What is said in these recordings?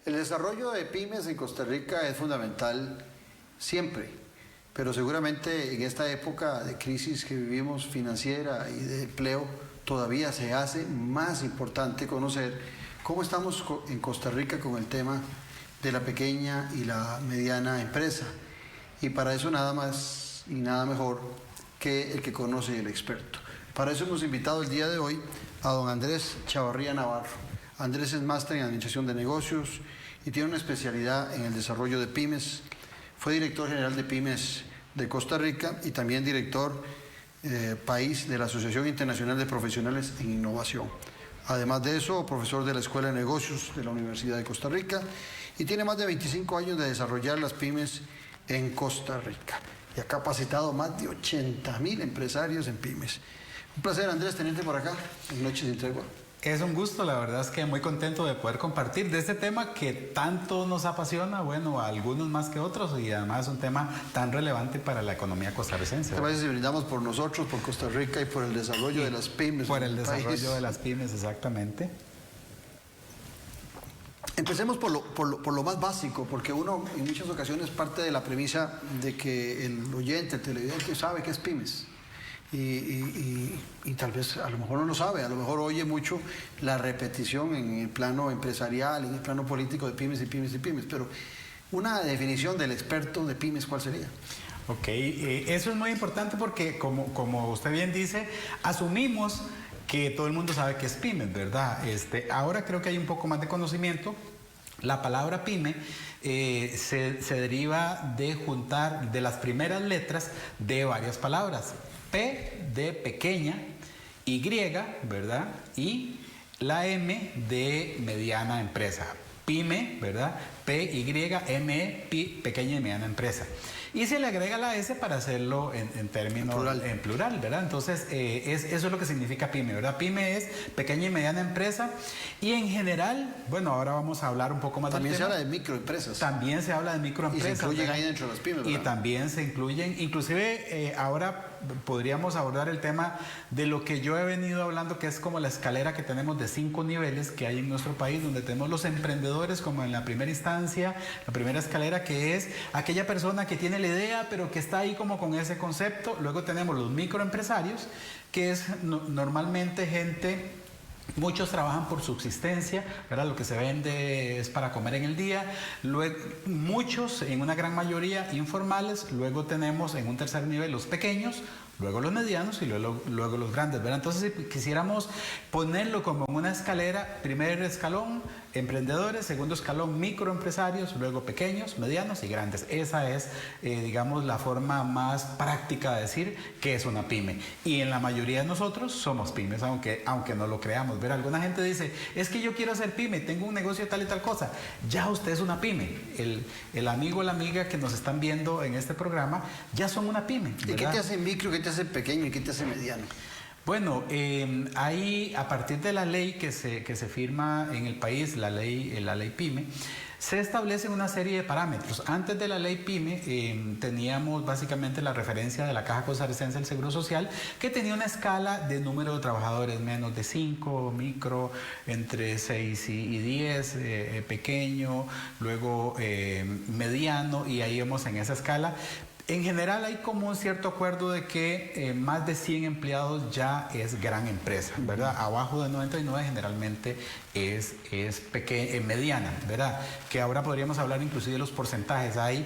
El desarrollo de pymes en Costa Rica es fundamental siempre, pero seguramente en esta época de crisis que vivimos financiera y de empleo, todavía se hace más importante conocer cómo estamos en Costa Rica con el tema de la pequeña y la mediana empresa. Y para eso nada más y nada mejor que el que conoce el experto. Para eso hemos invitado el día de hoy a don Andrés Chavarría Navarro. Andrés es máster en Administración de Negocios y tiene una especialidad en el desarrollo de pymes. Fue director general de pymes de Costa Rica y también director país de la Asociación Internacional de Profesionales en Innovación. Además de eso, profesor de la Escuela de Negocios de la Universidad de Costa Rica y tiene más de 25 años de desarrollar las pymes en Costa Rica y ha capacitado más de 80,000 empresarios en pymes. Un placer, Andrés, tenerte por acá en Noches sin Tregua. Es un gusto, la verdad es que muy contento de poder compartir de este tema que tanto nos apasiona, bueno, a algunos más que otros, y además es un tema tan relevante para la economía costarricense. ¿Qué pasa si brindamos por nosotros, por Costa Rica y por el desarrollo de las pymes? Por el desarrollo de las pymes, exactamente. Empecemos por lo más básico, porque uno en muchas ocasiones parte de la premisa de que el oyente, el televidente sabe qué es pymes. Y tal vez a lo mejor no lo sabe, a lo mejor oye mucho la repetición en el plano empresarial, en el plano político de pymes y pymes y pymes, pero una definición del experto de pymes, ¿cuál sería? Ok, eso es muy importante porque como usted bien dice, asumimos que todo el mundo sabe que es pymes, ¿verdad? Ahora creo que hay un poco más de conocimiento. La palabra pyme se deriva de juntar de las primeras letras de varias palabras. P de pequeña, Y, ¿verdad? Y la M de mediana empresa. Pyme, ¿verdad? P-Y-M-E, pequeña y mediana empresa. Y se le agrega la S para hacerlo en términos en plural, ¿verdad? Entonces, eso es lo que significa pyme, ¿verdad? Pyme es pequeña y mediana empresa. Y en general, bueno, ahora vamos a hablar un poco más también del tema. También se habla de microempresas. También se habla de microempresas. Y se incluyen ahí dentro de las pymes, ¿verdad? Y también se incluyen, inclusive ahora podríamos abordar el tema de lo que yo he venido hablando, que es como la escalera que tenemos de 5 niveles que hay en nuestro país, donde tenemos los emprendedores como en la primera instancia, la primera escalera, que es aquella persona que tiene la idea, pero que está ahí como con ese concepto. Luego tenemos los microempresarios, que es normalmente gente... Muchos trabajan por subsistencia, ¿verdad? Lo que se vende es para comer en el día. Luego, muchos, en una gran mayoría, informales. Luego tenemos en un tercer nivel los pequeños, luego los medianos y luego los grandes, ¿verdad? Entonces, si quisiéramos ponerlo como una escalera, primer escalón, emprendedores, segundo escalón, microempresarios, luego pequeños, medianos y grandes. Esa es, digamos, la forma más práctica de decir que es una pyme. Y en la mayoría de nosotros somos pymes, aunque no lo creamos. ¿Ver? Alguna gente dice, es que yo quiero hacer pyme, tengo un negocio de tal y tal cosa. Ya usted es una pyme. El amigo o la amiga que nos están viendo en este programa ya son una pyme, ¿verdad? ¿Y qué te hace micro, qué te hace pequeño y qué te hace mediano? Bueno, ahí a partir de la ley que se firma en el país, la ley PYME, se establecen una serie de parámetros. Antes de la ley PYME teníamos básicamente la referencia de la Caja Costarricense del Seguro Social, que tenía una escala de número de trabajadores, menos de 5, micro, entre 6 y 10, pequeño, luego mediano, y ahí vamos en esa escala. En general hay como un cierto acuerdo de que más de 100 empleados ya es gran empresa, ¿verdad? Abajo de 99 generalmente es mediana, ¿verdad? Que ahora podríamos hablar inclusive de los porcentajes. Hay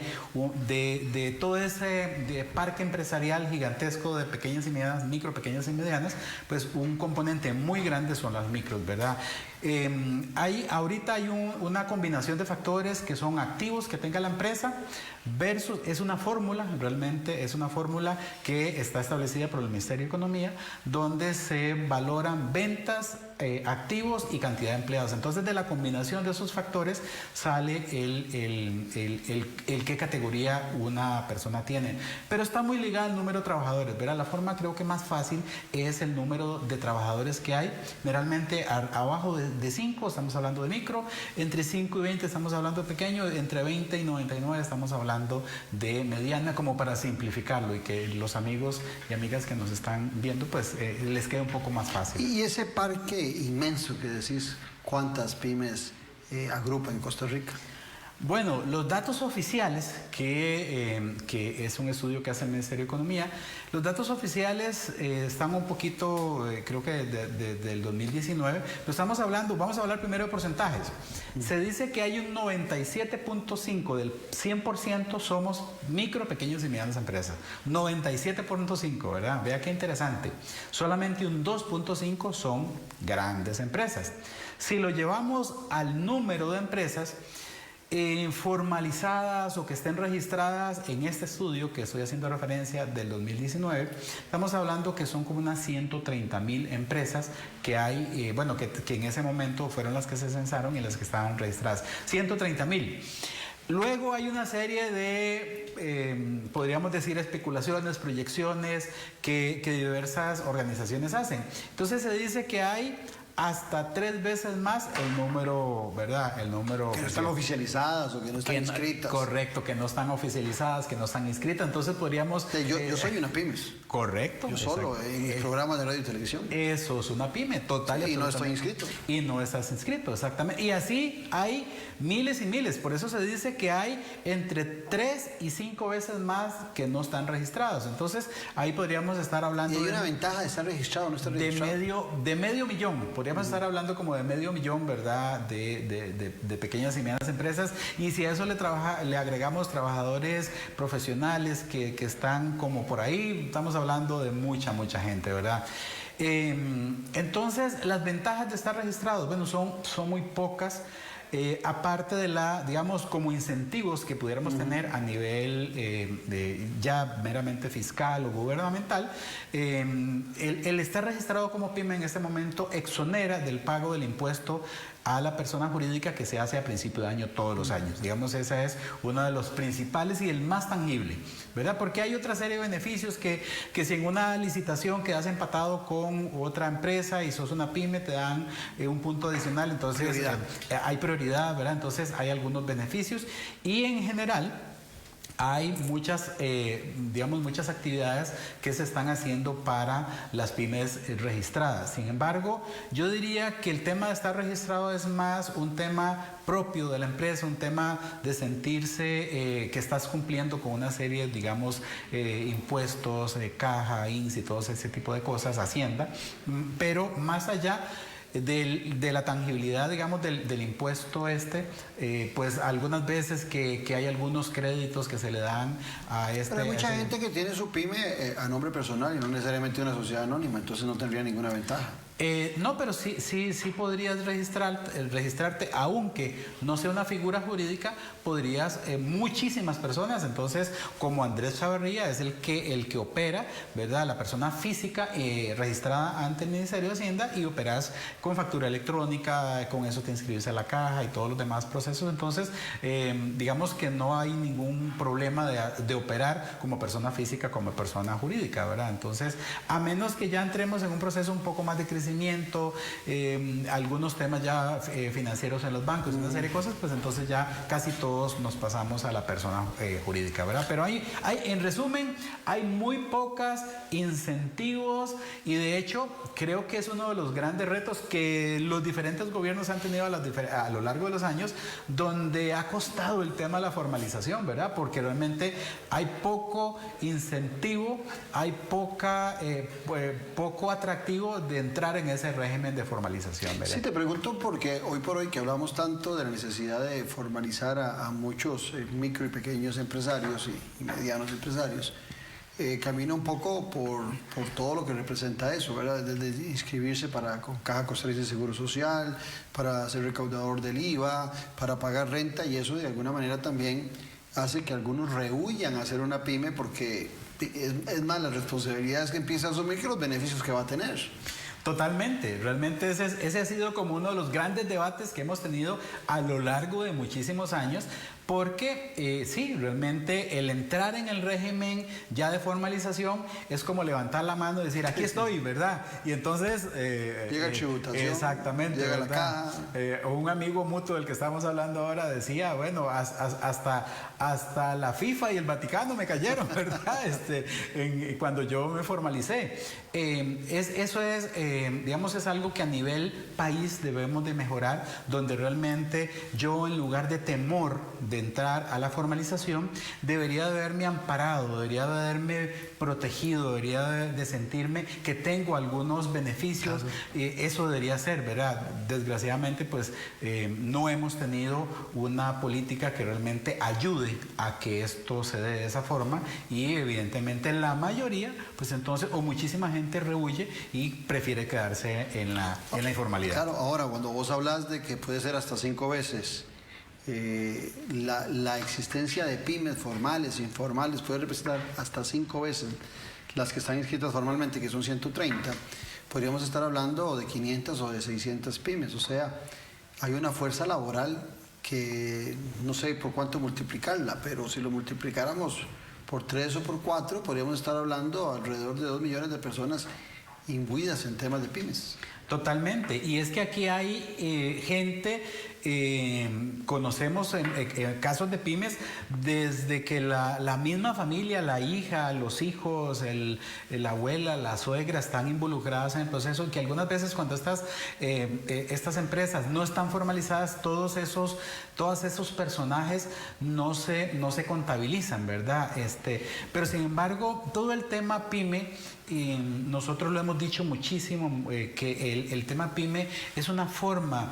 de todo ese parque empresarial gigantesco de pequeñas y medianas, micro, pequeñas y medianas, pues un componente muy grande son las micros, ¿verdad? Ahorita hay una combinación de factores que son activos que tenga la empresa versus, es una fórmula, realmente es una fórmula que está establecida por el Ministerio de Economía, donde se valoran ventas, activos y cantidad de empleados. Entonces, de la combinación de esos factores sale el qué categoría una persona tiene. Pero está muy ligada al número de trabajadores, ¿verdad? La forma creo que más fácil es el número de trabajadores que hay. Generalmente abajo de 5 estamos hablando de micro, entre 5 y 20 estamos hablando de pequeño, entre 20 y 99 estamos hablando de mediana, como para simplificarlo y que los amigos y amigas que nos están viendo pues les quede un poco más fácil. Y ese parque inmenso que decís, ¿cuántas pymes agrupa en Costa Rica? Bueno, los datos oficiales, que es un estudio que hace el Ministerio de Economía, los datos oficiales están un poquito, creo que del 2019, pero vamos a hablar primero de porcentajes. Se dice que hay un 97.5 del 100% somos micro, pequeños y medianas empresas. 97.5, ¿verdad? Vea qué interesante. Solamente un 2.5 son grandes empresas. Si lo llevamos al número de empresas formalizadas o que estén registradas en este estudio que estoy haciendo referencia del 2019, estamos hablando que son como unas 130,000 empresas que hay, que en ese momento fueron las que se censaron y las que estaban registradas. 130,000. Luego hay una serie de, podríamos decir, especulaciones, proyecciones que diversas organizaciones hacen. Entonces se dice que hay hasta 3 veces más el número, ¿verdad? El número que no están oficializadas o que no están inscritas. Correcto, que no están oficializadas, que no están inscritas. Entonces podríamos... Yo soy una pymes. Correcto. Yo solo, en programas de radio y televisión. Eso es una pyme, total. Sí, y no estoy inscrito. Y no estás inscrito, exactamente. Y así hay miles y miles. Por eso se dice que hay entre 3 y 5 veces más que no están registrados. Entonces ahí podríamos estar hablando... Y hay una ventaja de estar registrado o no estar registrado. De medio millón. Podríamos estar hablando como de medio millón, ¿verdad? De pequeñas y medianas empresas. Y si a eso le agregamos trabajadores profesionales que están como por ahí, estamos hablando de mucha gente, ¿verdad? Entonces, las ventajas de estar registrados, bueno, son muy pocas. Aparte de digamos, como incentivos que pudiéramos tener a nivel ya meramente fiscal o gubernamental, el estar registrado como pyme en este momento exonera del pago del impuesto a la persona jurídica que se hace a principio de año todos los años. Digamos, ese es uno de los principales y el más tangible, ¿verdad? Porque hay otra serie de beneficios que si en una licitación quedas empatado con otra empresa y sos una pyme, te dan un punto adicional, entonces hay prioridad, ¿verdad? Entonces hay algunos beneficios y en general hay muchas actividades que se están haciendo para las pymes registradas. Sin embargo, yo diría que el tema de estar registrado es más un tema propio de la empresa, un tema de sentirse que estás cumpliendo con una serie, digamos, impuestos, caja, INSS y todo ese tipo de cosas, Hacienda, pero más allá de la tangibilidad, digamos, del impuesto pues algunas veces que hay algunos créditos que se le dan a Pero hay mucha gente que tiene su pyme a nombre personal y no necesariamente una sociedad anónima, entonces no tendría ninguna ventaja. No, pero sí podrías registrarte, aunque no sea una figura jurídica, podrías, muchísimas personas, entonces, como Andrés Chavarría es el que opera, ¿verdad? La persona física registrada ante el Ministerio de Hacienda y operas con factura electrónica, con eso te inscribes a la caja y todos los demás procesos, entonces, digamos que no hay ningún problema de operar como persona física, como persona jurídica, ¿verdad? Entonces, a menos que ya entremos en un proceso un poco más de crecimiento, algunos temas ya financieros en los bancos, una serie de cosas, pues entonces ya casi todos nos pasamos a la persona jurídica, ¿verdad? Pero en resumen, hay muy pocos incentivos y de hecho creo que es uno de los grandes retos que los diferentes gobiernos han tenido a lo largo de los años, donde ha costado el tema de la formalización, ¿verdad? Porque realmente hay poco incentivo, hay poco atractivo de entrar en ese régimen de formalización, ¿verdad? Sí, te pregunto porque hoy por hoy que hablamos tanto de la necesidad de formalizar a muchos micro y pequeños empresarios y medianos empresarios, camina un poco por todo lo que representa eso, ¿verdad? Desde inscribirse con Caja Costarricense de Seguro Social, para ser recaudador del IVA, para pagar renta, y eso de alguna manera también hace que algunos rehuyan a hacer una pyme porque es más las responsabilidades que empieza a asumir que los beneficios que va a tener. Totalmente, realmente ese ha sido como uno de los grandes debates que hemos tenido a lo largo de muchísimos años, porque sí, realmente el entrar en el régimen ya de formalización es como levantar la mano y decir, aquí estoy, ¿verdad? Y entonces... llega tributación, exactamente, llega ¿verdad? la caja. Un amigo mutuo del que estamos hablando ahora decía, bueno, hasta la FIFA y el Vaticano me cayeron, ¿verdad? Cuando yo me formalicé. Eso es digamos, es algo que a nivel país debemos de mejorar, donde realmente yo, en lugar de temor de entrar a la formalización, debería de haberme amparado, debería de haberme protegido, debería de sentirme que tengo algunos beneficios. Eso debería ser, ¿verdad? Desgraciadamente, pues no hemos tenido una política que realmente ayude a que esto se dé de esa forma, y evidentemente la mayoría, pues entonces, o muchísima gente rehuye y prefiere quedarse en la informalidad. Claro, ahora cuando vos hablas de que puede ser hasta 5 veces, la existencia de pymes formales e informales puede representar hasta 5 veces las que están inscritas formalmente, que son 130, podríamos estar hablando de 500 o de 600 pymes. O sea, hay una fuerza laboral que no sé por cuánto multiplicarla, pero si lo multiplicáramos por 3 o por 4, podríamos estar hablando alrededor de 2 millones de personas imbuidas en temas de pymes. Totalmente, y es que aquí hay gente, conocemos en casos de pymes, desde que la misma familia, la hija, los hijos, la abuela, la suegra están involucradas en el proceso, y que algunas veces cuando estas empresas no están formalizadas, todos esos personajes no se contabilizan, ¿verdad? Pero sin embargo, todo el tema pyme, nosotros lo hemos dicho muchísimo, que el tema pyme es una forma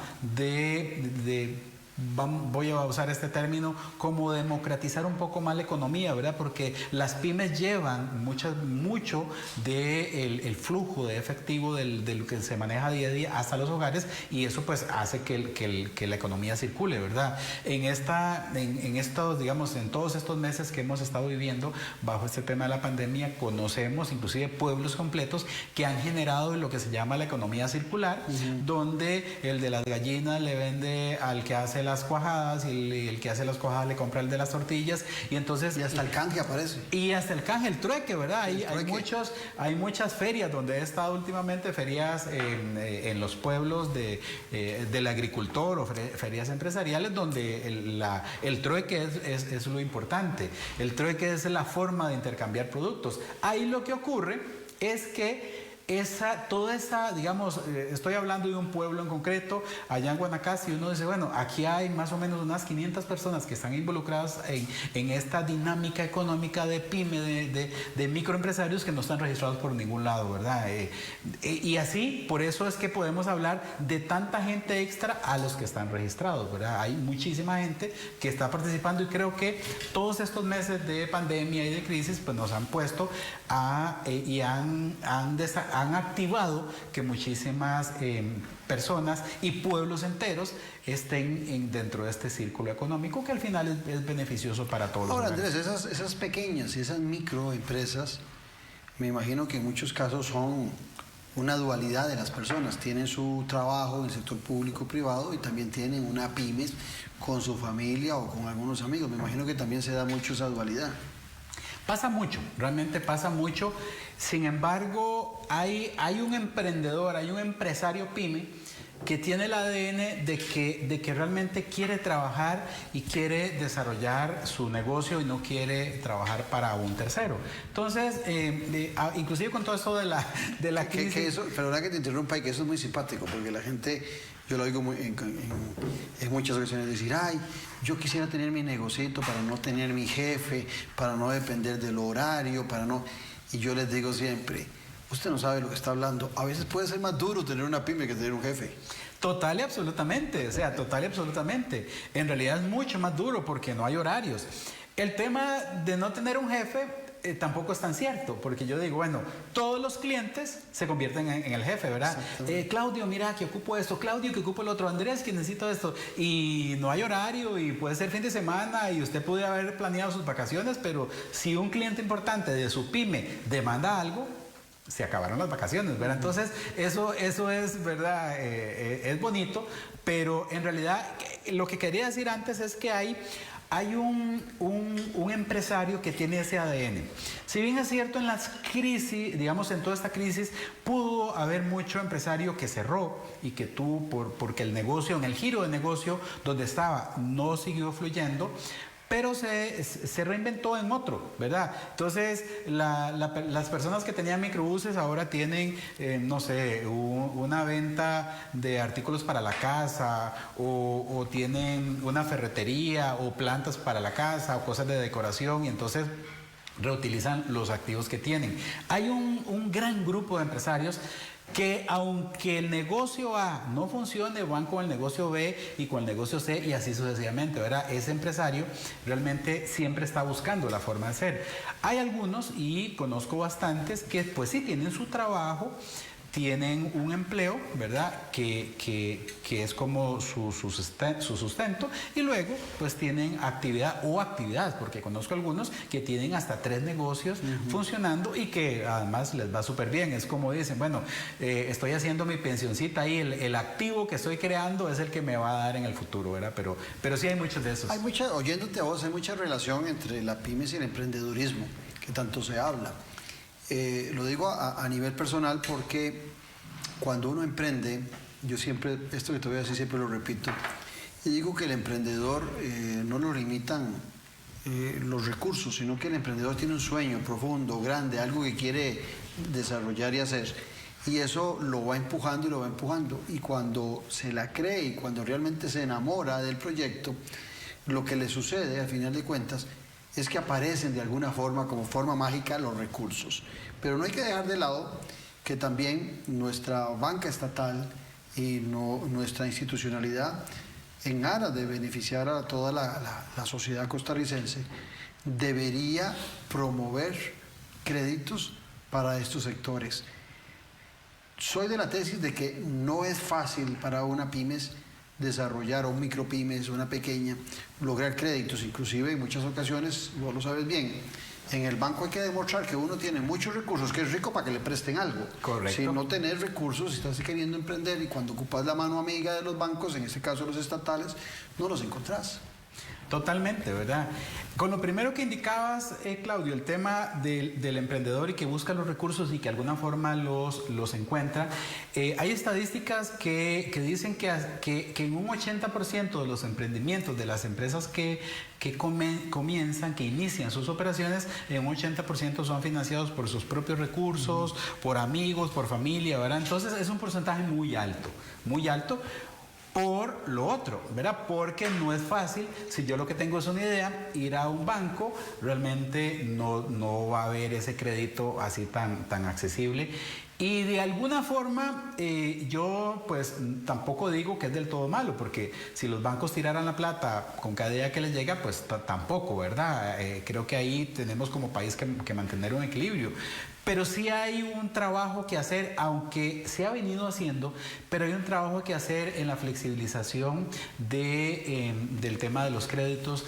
voy a usar este término, como democratizar un poco más la economía, ¿verdad? Porque las pymes llevan mucho del flujo de efectivo de lo que se maneja día a día hasta los hogares, y eso pues hace que la economía circule, ¿verdad? En estos, digamos, en todos estos meses que hemos estado viviendo bajo este tema de la pandemia, conocemos inclusive pueblos completos que han generado lo que se llama la economía circular, donde el de las gallinas le vende al que hace las cuajadas, y el que hace las cuajadas le compra el de las tortillas, y entonces... Y hasta el canje aparece. Y hasta el canje, el trueque, ¿verdad? Hay muchas ferias donde he estado últimamente, ferias en los pueblos del agricultor, o ferias empresariales, donde el trueque es lo importante. El trueque es la forma de intercambiar productos. Ahí lo que ocurre es que toda esa, digamos, estoy hablando de un pueblo en concreto, allá en Guanacaste, y uno dice, bueno, aquí hay más o menos unas 500 personas que están involucradas en esta dinámica económica de pyme, de microempresarios que no están registrados por ningún lado, ¿verdad? Y así, por eso es que podemos hablar de tanta gente extra a los que están registrados, ¿verdad? Hay muchísima gente que está participando, y creo que todos estos meses de pandemia y de crisis pues nos han puesto y han activado que muchísimas personas y pueblos enteros estén dentro de este círculo económico, que al final es beneficioso para todos. Ahora, Andrés, esas pequeñas y esas microempresas, me imagino que en muchos casos son una dualidad de las personas. Tienen su trabajo en el sector público privado, y también tienen una pymes con su familia o con algunos amigos. Me imagino que también se da mucho esa dualidad. Pasa mucho, realmente pasa mucho. Sin embargo, hay un emprendedor, hay un empresario pyme que tiene el ADN de que realmente quiere trabajar y quiere desarrollar su negocio, y no quiere trabajar para un tercero. Entonces, inclusive con todo esto de la crisis... Perdona que te interrumpa, y que eso es muy simpático, porque la gente, yo lo oigo en muchas ocasiones decir, ay, yo quisiera tener mi negocito para no tener mi jefe, para no depender del horario, para no... Y yo les digo siempre, usted no sabe lo que está hablando. A veces puede ser más duro tener una pyme que tener un jefe. Total y absolutamente, o sea, total y absolutamente. En realidad es mucho más duro porque no hay horarios. El tema de no tener un jefe tampoco es tan cierto, porque yo digo, bueno, todos los clientes se convierten en el jefe, ¿verdad? Claudio, mira, que ocupo esto, Claudio, que ocupo el otro, Andrés, que necesito esto, y no hay horario, y puede ser fin de semana, y usted puede haber planeado sus vacaciones, pero si un cliente importante de su pyme demanda algo, se acabaron las vacaciones, ¿verdad? Entonces, eso es, ¿verdad? Es bonito, pero en realidad lo que quería decir antes es que hay un empresario que tiene ese ADN. Si bien es cierto, en las crisis, digamos, en toda esta crisis, pudo haber mucho empresario que cerró y que tuvo, porque el negocio, en el giro de negocio donde estaba, no siguió fluyendo. pero se reinventó en otro, ¿verdad? Entonces, las personas que tenían microbuses ahora tienen, no sé, una venta de artículos para la casa, o tienen una ferretería, o plantas para la casa, o cosas de decoración, y entonces reutilizan los activos que tienen. Hay un gran grupo de empresarios que, aunque el negocio A no funcione, van con el negocio B y con el negocio C y así sucesivamente, ¿verdad? Ese empresario realmente siempre está buscando la forma de hacer. Hay algunos, y conozco bastantes, que pues sí tienen su trabajo, tienen un empleo, ¿verdad? Que es como su sustento, y luego pues tienen actividades, porque conozco algunos que tienen hasta 3 negocios funcionando y que además les va súper bien. Es como dicen, bueno, estoy haciendo mi pensioncita ahí, el activo que estoy creando es el que me va a dar en el futuro, ¿verdad? Pero sí hay muchos de esos. Oyéndote a vos, hay mucha relación entre la pymes y el emprendedurismo, que tanto se habla. Lo digo a nivel personal porque cuando uno emprende, yo siempre, esto que te voy a decir siempre lo repito, y digo que el emprendedor no lo limitan los recursos, sino que el emprendedor tiene un sueño profundo, grande, algo que quiere desarrollar y hacer. Y eso lo va empujando y lo va empujando. Y cuando se la cree y cuando realmente se enamora del proyecto, lo que le sucede, al final de cuentas, es que aparecen de alguna forma, como forma mágica, los recursos. Pero no hay que dejar de lado que también nuestra banca estatal y nuestra institucionalidad, en aras de beneficiar a toda la sociedad costarricense, debería promover créditos para estos sectores. Soy de la tesis de que no es fácil para una pymes desarrollar, o un micropymes, una pequeña, lograr créditos. Inclusive en muchas ocasiones, vos lo sabes bien, en el banco hay que demostrar que uno tiene muchos recursos, que es rico para que le presten algo. Correcto. Si no tenés recursos, si estás queriendo emprender, y cuando ocupas la mano amiga de los bancos, en este caso los estatales, no los encontrás. Totalmente, ¿verdad? Con lo primero que indicabas, Claudio, el tema del emprendedor y que busca los recursos y que de alguna forma los encuentra, hay estadísticas que dicen que en un 80% de los emprendimientos de las empresas que comienzan, que inician sus operaciones, en un 80% son financiados por sus propios recursos, por amigos, por familia, ¿verdad? Entonces es un porcentaje muy alto, muy alto. Por lo otro, ¿verdad? Porque no es fácil, si yo lo que tengo es una idea, ir a un banco, realmente no va a haber ese crédito así tan accesible. Y de alguna forma yo pues tampoco digo que es del todo malo, porque si los bancos tiraran la plata con cada día que les llega, pues tampoco, ¿verdad? Creo que ahí tenemos como país que mantener un equilibrio. Pero sí hay un trabajo que hacer, aunque se ha venido haciendo, pero hay un trabajo que hacer en la flexibilización del tema de los créditos.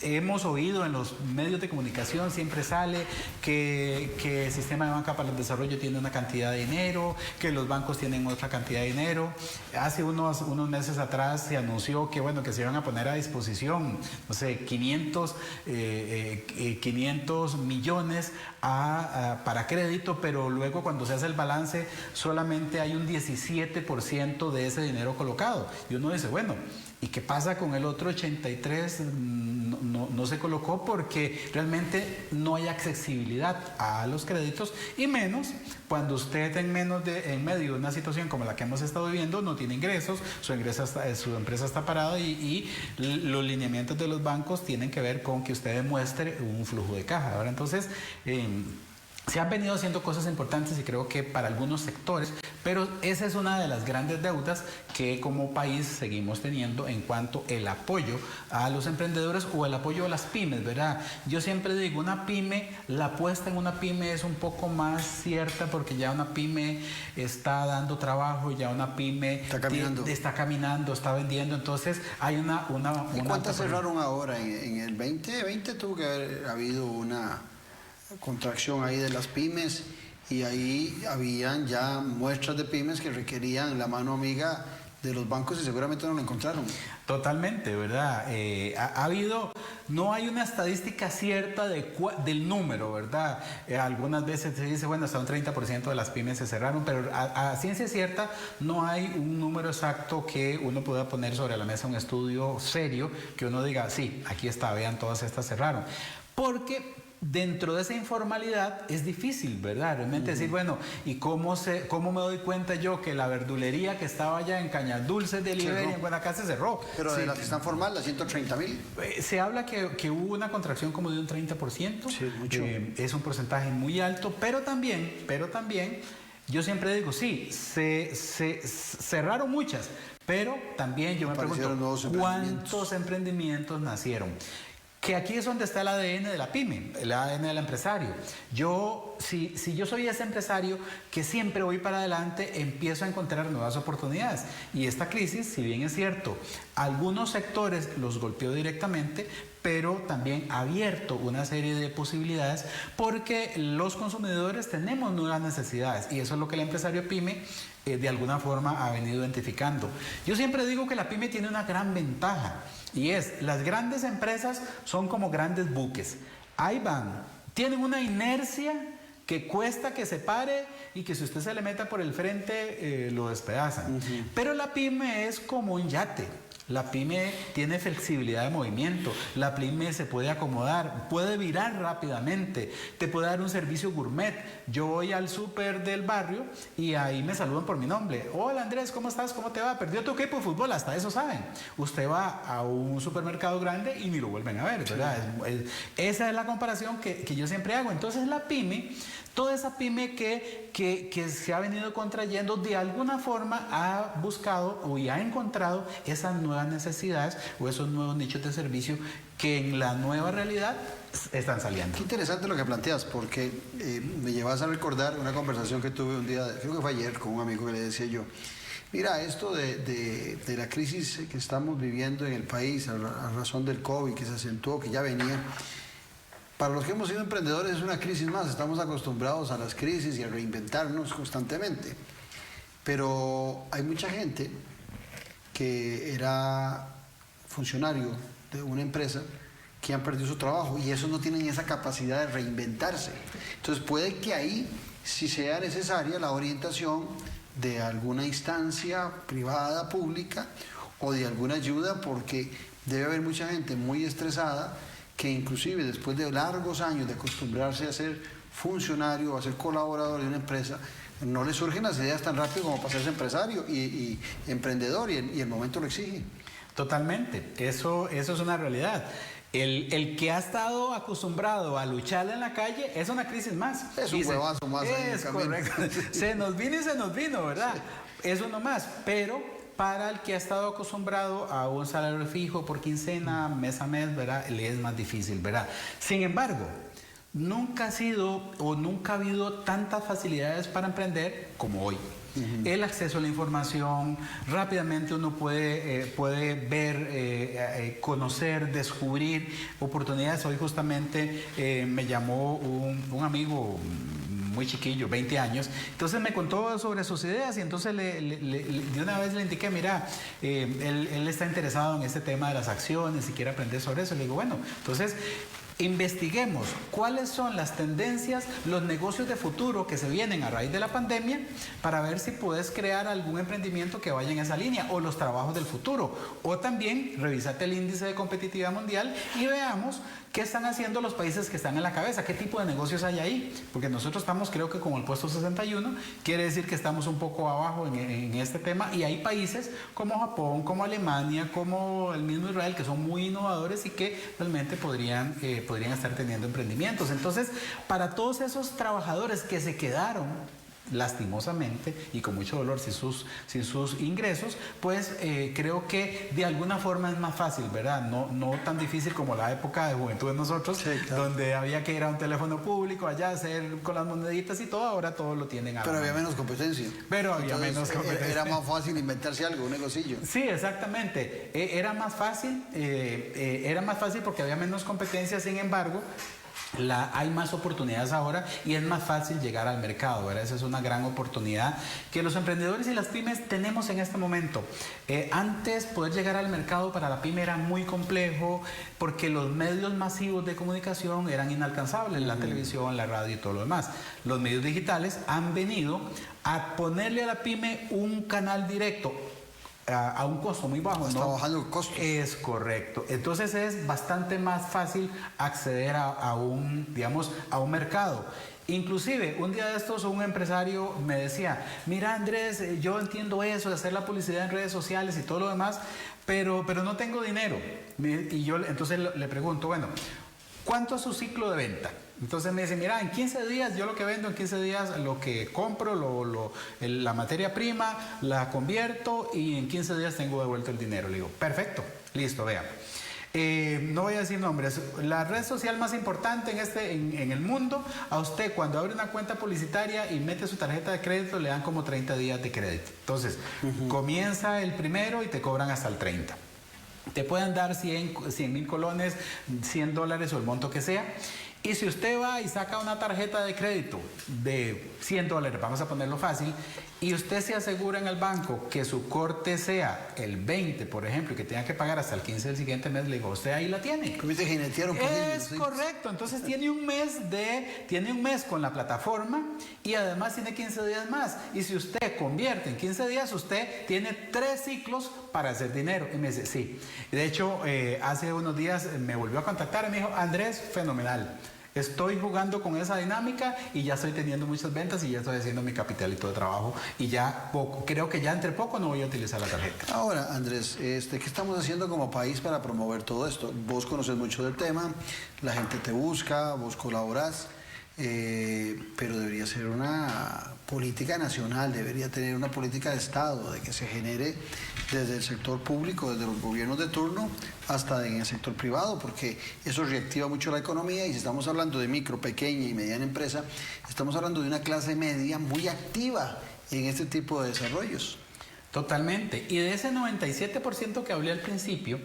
Hemos oído en los medios de comunicación, siempre sale que el sistema de banca para el desarrollo tiene una cantidad de dinero, que los bancos tienen otra cantidad de dinero. Hace unos meses atrás se anunció que se iban a poner a disposición, no sé, 500 millones para crédito, pero luego cuando se hace el balance solamente hay un 17% de ese dinero colocado. Y uno dice, bueno, ¿y qué pasa con el otro 83%? No se colocó porque realmente no hay accesibilidad a los créditos, y menos cuando usted en medio de una situación como la que hemos estado viviendo no tiene ingresos, su empresa está parada, y los lineamientos de los bancos tienen que ver con que usted demuestre un flujo de caja. Ahora, entonces, se han venido haciendo cosas importantes y creo que para algunos sectores, pero esa es una de las grandes deudas que como país seguimos teniendo en cuanto al apoyo a los emprendedores o el apoyo a las pymes, ¿verdad? Yo siempre digo, la apuesta en una pyme es un poco más cierta, porque ya una pyme está dando trabajo, ya una pyme está caminando, está vendiendo, entonces hay una ¿Y cuántas cerraron ahora? En el 2020 tuvo que haber habido una contracción ahí de las pymes, y ahí habían ya muestras de pymes que requerían la mano amiga de los bancos y seguramente no lo encontraron. Totalmente, ¿verdad? Ha habido, no hay una estadística cierta del número, ¿verdad? Algunas veces se dice, bueno, hasta un 30% de las pymes se cerraron, pero a ciencia cierta no hay un número exacto que uno pueda poner sobre la mesa, un estudio serio, que uno diga, sí, aquí está, vean, todas estas cerraron. Porque dentro de esa informalidad es difícil, ¿verdad? Realmente decir, bueno, ¿y cómo me doy cuenta yo que la verdulería que estaba allá en Cañas Dulces de Liberia, en Guanacaste, se cerró? Pero sí. De las que están formal, las 130,000. Se habla que hubo una contracción como de un 30%. Sí, mucho. Es un porcentaje muy alto, pero también, yo siempre digo, sí, se cerraron muchas, pero también yo me pregunto, ¿cuántos emprendimientos nacieron? Que aquí es donde está el ADN de la pyme, el ADN del empresario. Si yo soy ese empresario que siempre voy para adelante, empiezo a encontrar nuevas oportunidades. Y esta crisis, si bien es cierto, algunos sectores los golpeó directamente, pero también ha abierto una serie de posibilidades porque los consumidores tenemos nuevas necesidades y eso es lo que el empresario pyme de alguna forma ha venido identificando. Yo siempre digo que la pyme tiene una gran ventaja y es, las grandes empresas son como grandes buques. Ahí van, tienen una inercia que cuesta que se pare y que si usted se le meta por el frente lo despedazan. Pero la pyme es como un yate. La pyme tiene flexibilidad de movimiento, la pyme se puede acomodar, puede virar rápidamente, te puede dar un servicio gourmet. Yo voy al súper del barrio y ahí me saludan por mi nombre. Hola Andrés, ¿cómo estás? ¿Cómo te va? ¿Perdió tu equipo de fútbol? Hasta eso saben. Usted va a un supermercado grande y ni lo vuelven a ver, ¿verdad? Esa es la comparación que yo siempre hago. Entonces la pyme, toda esa pyme que se ha venido contrayendo, de alguna forma ha buscado y ha encontrado esas nuevas necesidades o esos nuevos nichos de servicio que en la nueva realidad están saliendo. Qué interesante lo que planteas, porque me llevas a recordar una conversación que tuve un día, creo que fue ayer, con un amigo que le decía yo, mira, esto de la crisis que estamos viviendo en el país a razón del COVID, que se acentuó, que ya venía, para los que hemos sido emprendedores es una crisis más, estamos acostumbrados a las crisis y a reinventarnos constantemente, pero hay mucha gente que era funcionario de una empresa que han perdido su trabajo y esos no tienen esa capacidad de reinventarse. Entonces puede que ahí sí sea necesaria la orientación de alguna instancia privada, pública o de alguna ayuda, porque debe haber mucha gente muy estresada que inclusive después de largos años de acostumbrarse a ser funcionario o a ser colaborador de una empresa, no le surgen las ideas tan rápido como para ser empresario y emprendedor y el momento lo exige. Totalmente, eso es una realidad. El que ha estado acostumbrado a luchar en la calle es una crisis más. Es un huevazo más. Es correcto. Se nos vino y se nos vino, ¿verdad? Sí. Eso no más, pero para el que ha estado acostumbrado a un salario fijo por quincena, mes a mes, ¿verdad? Le es más difícil, ¿verdad? Sin embargo, nunca ha habido tantas facilidades para emprender como hoy. El acceso a la información, rápidamente uno puede ver, conocer, descubrir oportunidades. Hoy justamente me llamó un amigo muy chiquillo, 20 años, entonces me contó sobre sus ideas y entonces de una vez le indiqué, mira, él está interesado en este tema de las acciones y quiere aprender sobre eso. Le digo, bueno, entonces investiguemos cuáles son las tendencias, los negocios de futuro que se vienen a raíz de la pandemia para ver si puedes crear algún emprendimiento que vaya en esa línea o los trabajos del futuro. O también revisate el índice de competitividad mundial y veamos qué están haciendo los países que están en la cabeza, qué tipo de negocios hay ahí. Porque nosotros estamos, creo que como el puesto 61, quiere decir que estamos un poco abajo en este tema y hay países como Japón, como Alemania, como el mismo Israel que son muy innovadores y que realmente podrían estar teniendo emprendimientos. Entonces, para todos esos trabajadores que se quedaron lastimosamente y con mucho dolor sin sus ingresos, pues creo que de alguna forma es más fácil, ¿verdad? No tan difícil como la época de juventud de nosotros, sí, claro, donde había que ir a un teléfono público, allá hacer con las moneditas y todo, ahora todo lo tienen a Pero había menos competencia. Pero había menos competencia. Era más fácil inventarse algo, un negocillo. Sí, exactamente. Era más fácil porque había menos competencia, sin embargo, hay más oportunidades ahora y es más fácil llegar al mercado, ¿verdad? Esa es una gran oportunidad que los emprendedores y las pymes tenemos en este momento. Antes poder llegar al mercado para la pyme era muy complejo porque los medios masivos de comunicación eran inalcanzables, la televisión, la radio y todo lo demás. Los medios digitales han venido a ponerle a la pyme un canal directo a un costo muy bajo. Está bajando el costo. Es correcto. Entonces es bastante más fácil acceder a un mercado. Inclusive, un día de estos un empresario me decía, mira Andrés, yo entiendo eso de hacer la publicidad en redes sociales y todo lo demás, pero no tengo dinero. Y yo entonces le pregunto, bueno, ¿cuánto es su ciclo de venta? Entonces me dice, mira, en 15 días, yo lo que vendo en 15 días, lo que compro, la materia prima, la convierto y en 15 días tengo devuelto el dinero. Le digo, perfecto, listo, vea. No voy a decir nombres. La red social más importante en el mundo, a usted cuando abre una cuenta publicitaria y mete su tarjeta de crédito, le dan como 30 días de crédito. Entonces, comienza el primero y te cobran hasta el 30. Te pueden dar 100,000 colones, $100 o el monto que sea. Y si usted va y saca una tarjeta de crédito de $100, vamos a ponerlo fácil, y usted se asegura en el banco que su corte sea el 20, por ejemplo, y que tenga que pagar hasta el 15 del siguiente mes, le digo, usted ahí la tiene. Permite jinetear un poquito. Es correcto, entonces tiene un mes con la plataforma y además tiene 15 días más. Y si usted convierte en 15 días, usted tiene 3 ciclos para hacer dinero. Y me dice, sí. De hecho, hace unos días me volvió a contactar y me dijo, Andrés, fenomenal. Estoy jugando con esa dinámica y ya estoy teniendo muchas ventas y ya estoy haciendo mi capitalito de trabajo y ya creo que ya entre poco no voy a utilizar la tarjeta. Ahora, Andrés, ¿qué estamos haciendo como país para promover todo esto? Vos conoces mucho del tema, la gente te busca, vos colaborás, pero debería ser una política nacional, debería tener una política de Estado, de que se genere desde el sector público, desde los gobiernos de turno, hasta en el sector privado, porque eso reactiva mucho la economía y si estamos hablando de micro, pequeña y mediana empresa, estamos hablando de una clase media muy activa en este tipo de desarrollos. Totalmente. Y de ese 97% que hablé al principio,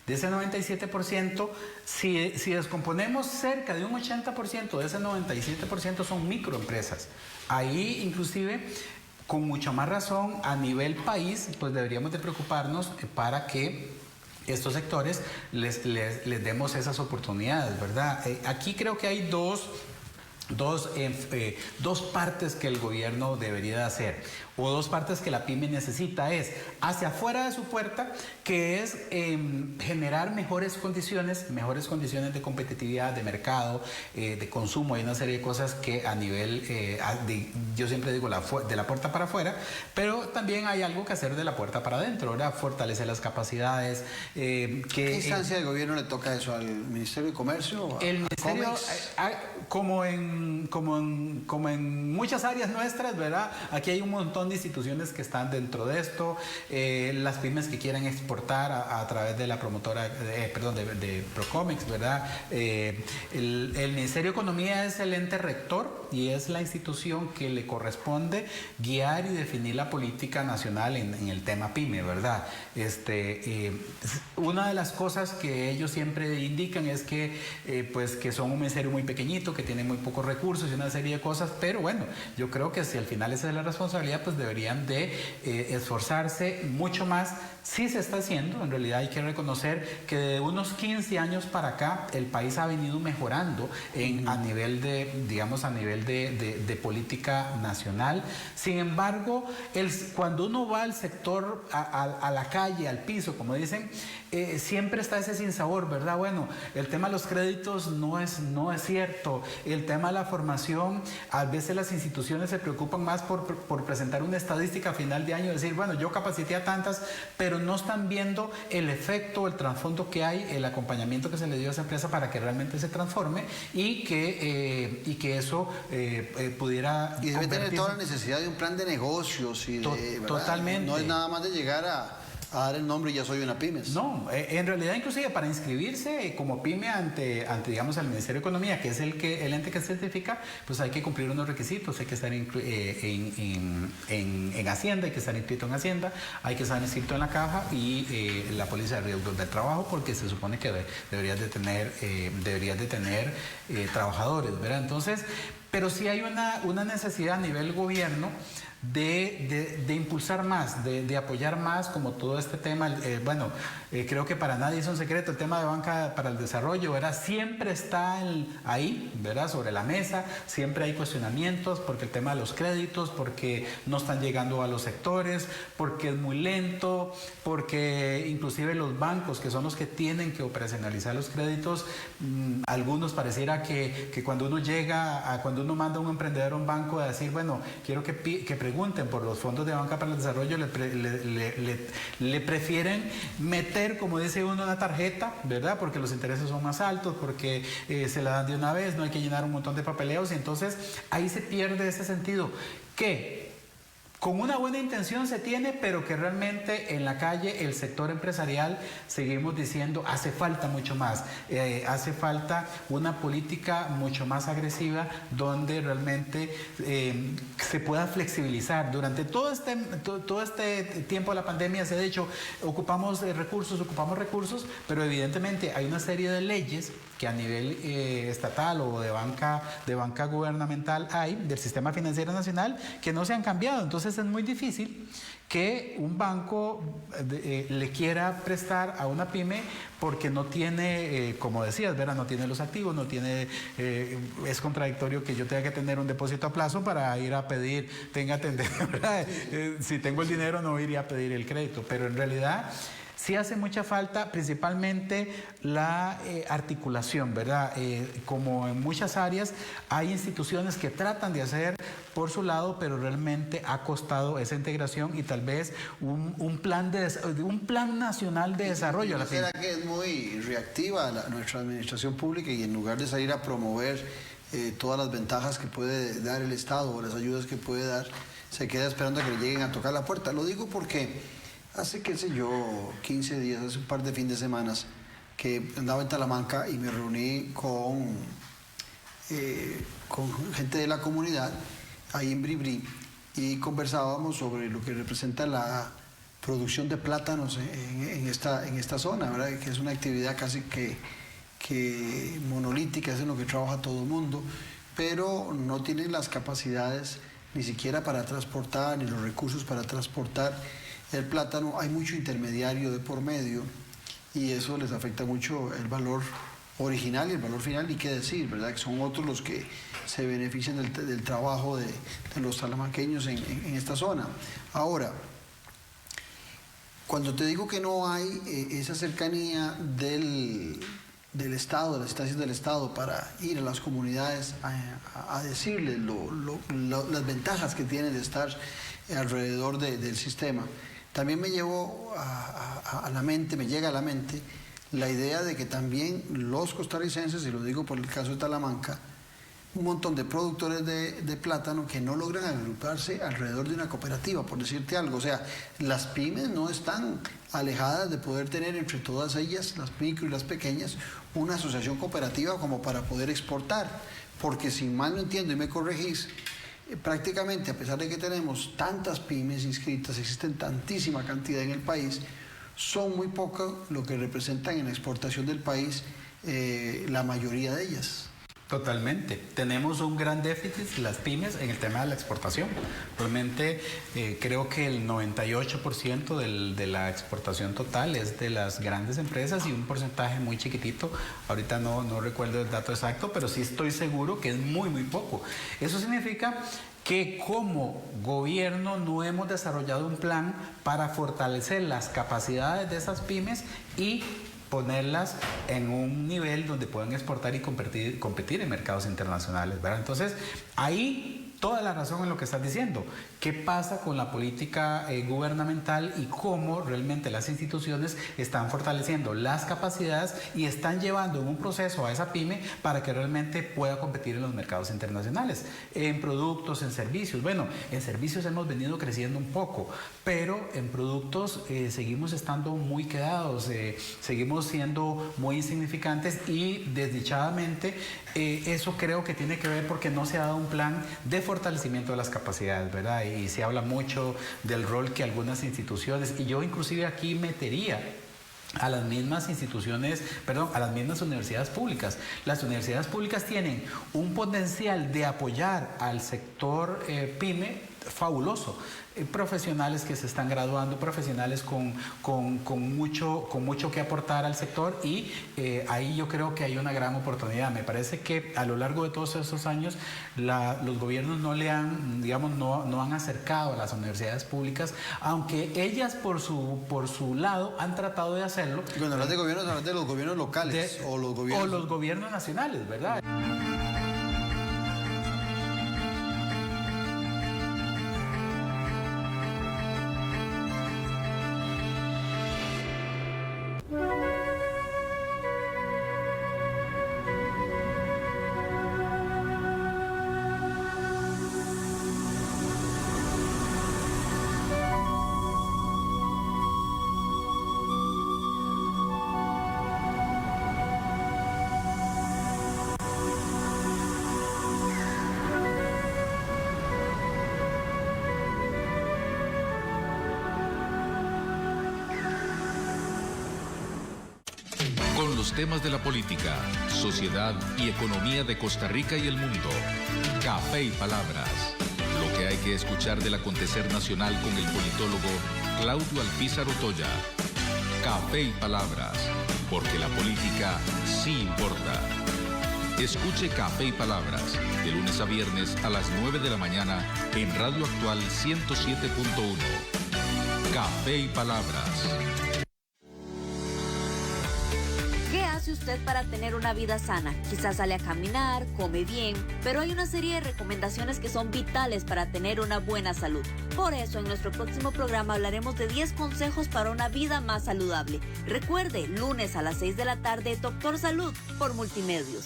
de ese 97%, si descomponemos cerca de un 80% de ese 97% son microempresas. Ahí inclusive, con mucha más razón, a nivel país, pues deberíamos de preocuparnos para que estos sectores les demos esas oportunidades, ¿verdad? Aquí creo que hay dos partes que el gobierno debería de hacer, o dos partes que la pyme necesita, es hacia afuera de su puerta, que es generar mejores condiciones de competitividad, de mercado, de consumo. Hay una serie de cosas que a nivel, yo siempre digo de la puerta para afuera, pero también hay algo que hacer de la puerta para adentro, ¿verdad? Fortalecer las capacidades. ¿Qué instancia de gobierno le toca eso? ¿Al Ministerio de Comercio? El Ministerio, como en muchas áreas nuestras, ¿verdad? Aquí hay un montón de instituciones que están dentro de esto, las pymes que quieren exportar a través de la promotora, de Procomex, ¿verdad? El Ministerio de Economía es el ente rector y es la institución que le corresponde guiar y definir la política nacional en el tema pyme, ¿verdad? Una de las cosas que ellos siempre indican es que son un ministerio muy pequeñito, que tiene muy pocos recursos y una serie de cosas, pero bueno, yo creo que si al final esa es la responsabilidad, pues deberían de esforzarse mucho más. Sí se está haciendo, en realidad hay que reconocer que de unos 15 años para acá el país ha venido mejorando a nivel de política nacional. Sin embargo, cuando uno va al sector, a la calle, al piso, como dicen, siempre está ese sinsabor, ¿verdad? Bueno, el tema de los créditos no es cierto. El tema de la formación, a veces las instituciones se preocupan más por presentar una estadística a final de año, decir, bueno, yo capacité a tantas, pero no están viendo el efecto, el trasfondo que hay, el acompañamiento que se le dio a esa empresa para que realmente se transforme y que eso pudiera... Y debe tener toda la necesidad de un plan de negocios y de... Totalmente. No es nada más de llegar a dar el nombre ya soy una pymes. No, en realidad inclusive para inscribirse como pyme ante digamos el Ministerio de Economía, que es el ente que certifica, pues hay que cumplir unos requisitos, hay que estar en Hacienda, hay que estar inscrito en Hacienda, hay que estar inscrito en la Caja y la Póliza de Riesgos del Trabajo, porque se supone que deberías de tener trabajadores, ¿verdad? Entonces, pero sí hay una necesidad a nivel gobierno de impulsar más, de apoyar más como todo este tema. Creo que para nadie es un secreto el tema de banca para el desarrollo, ¿verdad? Siempre está ahí, ¿verdad? Sobre la mesa, siempre hay cuestionamientos porque el tema de los créditos, porque no están llegando a los sectores, porque es muy lento, porque inclusive los bancos, que son los que tienen que operacionalizar los créditos, algunos pareciera que cuando uno manda a un emprendedor a un banco a decir, bueno, quiero que pregunten por los fondos de banca para el desarrollo, le prefieren meter, como dice uno, una tarjeta, ¿verdad? Porque los intereses son más altos, porque se la dan de una vez, no hay que llenar un montón de papeleos, y entonces ahí se pierde ese sentido que con una buena intención se tiene, pero que realmente en la calle el sector empresarial seguimos diciendo hace falta mucho más, hace falta una política mucho más agresiva donde realmente se pueda flexibilizar. Durante todo este tiempo de la pandemia se ha dicho ocupamos recursos, pero evidentemente hay una serie de leyes que a nivel estatal o de banca gubernamental hay, del sistema financiero nacional, que no se han cambiado. Entonces es muy difícil que un banco le quiera prestar a una pyme porque no tiene, como decías, ¿verdad? No tiene los activos, no tiene, es contradictorio que yo tenga que tener un depósito a plazo para ir a pedir, ¿verdad? Si tengo el dinero no iría a pedir el crédito, pero en realidad sí hace mucha falta principalmente la articulación, ¿verdad? Como en muchas áreas hay instituciones que tratan de hacer por su lado, pero realmente ha costado esa integración y tal vez un plan nacional de desarrollo. ¿Será que es muy reactiva nuestra administración pública y en lugar de salir a promover todas las ventajas que puede dar el Estado o las ayudas que puede dar, se queda esperando a que le lleguen a tocar la puerta? Lo digo porque hace, qué sé yo, 15 días, hace un par de fines de semana, que andaba en Talamanca y me reuní con gente de la comunidad, ahí en Bribri, y conversábamos sobre lo que representa la producción de plátanos en esta zona, ¿verdad? Que es una actividad casi que monolítica, es en lo que trabaja todo el mundo, pero no tienen las capacidades ni siquiera para transportar, ni los recursos para transportar el plátano. Hay mucho intermediario de por medio y eso les afecta mucho el valor original y el valor final, ni qué decir, ¿verdad? Que son otros los que se benefician del trabajo de los talamanqueños en esta zona. Ahora, cuando te digo que no hay esa cercanía del Estado, de las instancias del Estado para ir a las comunidades a decirles las ventajas que tienen de estar alrededor del sistema, también me llevo a la mente, me llega a la mente la idea de que también los costarricenses, y lo digo por el caso de Talamanca, un montón de productores de plátano que no logran agruparse alrededor de una cooperativa, por decirte algo. O sea, las pymes no están alejadas de poder tener entre todas ellas, las micro y las pequeñas, una asociación cooperativa como para poder exportar. Porque si mal no entiendo y me corregís, prácticamente a pesar de que tenemos tantas pymes inscritas, existen tantísima cantidad en el país, son muy pocas lo que representan en la exportación del país la mayoría de ellas. Totalmente. Tenemos un gran déficit, las pymes, en el tema de la exportación. Realmente creo que el 98% de la exportación total es de las grandes empresas y un porcentaje muy chiquitito. Ahorita no recuerdo el dato exacto, pero sí estoy seguro que es muy, muy poco. Eso significa que como gobierno no hemos desarrollado un plan para fortalecer las capacidades de esas pymes y ponerlas en un nivel donde puedan exportar y competir en mercados internacionales, ¿verdad? Entonces, ahí toda la razón en lo que estás diciendo. ¿Qué pasa con la política gubernamental y cómo realmente las instituciones están fortaleciendo las capacidades y están llevando en un proceso a esa pyme para que realmente pueda competir en los mercados internacionales, en productos, en servicios? Bueno, en servicios hemos venido creciendo un poco, pero en productos seguimos estando muy quedados, seguimos siendo muy insignificantes y desdichadamente eso creo que tiene que ver porque no se ha dado un plan de fortalecimiento de las capacidades, ¿verdad? Y se habla mucho del rol que algunas instituciones, y yo inclusive aquí metería a las mismas instituciones, perdón, a las mismas universidades públicas. Las universidades públicas tienen un potencial de apoyar al sector pyme fabuloso. Profesionales que se están graduando, profesionales con mucho que aportar al sector, y ahí yo creo que hay una gran oportunidad. Me parece que a lo largo de todos esos años los gobiernos no le han, digamos, no han acercado a las universidades públicas, aunque ellas por su lado han tratado de hacerlo. Cuando hablas de gobiernos, hablas de los gobiernos locales o los gobiernos nacionales, ¿verdad? Con los temas de la política, sociedad y economía de Costa Rica y el mundo. Café y Palabras. Lo que hay que escuchar del acontecer nacional con el politólogo Claudio Alpizar Otoya. Café y Palabras, porque la política sí importa. Escuche Café y Palabras de lunes a viernes a las 9 de la mañana en Radio Actual 107.1. Café y Palabras. ¿Qué hace usted para tener una vida sana? Quizás sale a caminar, come bien, pero hay una serie de recomendaciones que son vitales para tener una buena salud. Por eso, en nuestro próximo programa hablaremos de 10 consejos para una vida más saludable. Recuerde, lunes a las 6 de la tarde, Doctor Salud por Multimedios.